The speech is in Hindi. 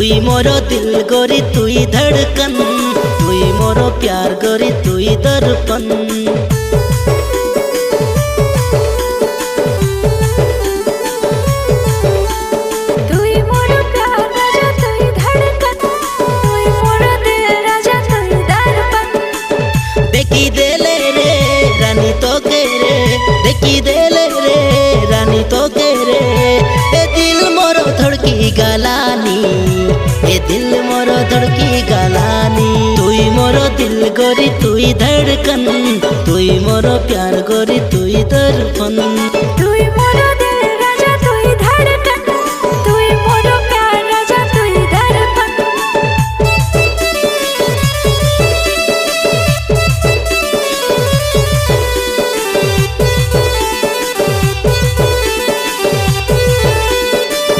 তুই মোর দিল গরি তুই ধড়কন, তুই মোর প্যার গরি তুই দর্পণ। देखी देले रे रानी तो के रे, देखी देले रे रानी तो के रे, ए दिल मोरो धड़की गालानी, ए दिल मोरो धड़की गालानी। तुई मोरो दिल गोरी तुई धड़कन, तुई मोरो प्यार गोरी तुई दर्पण।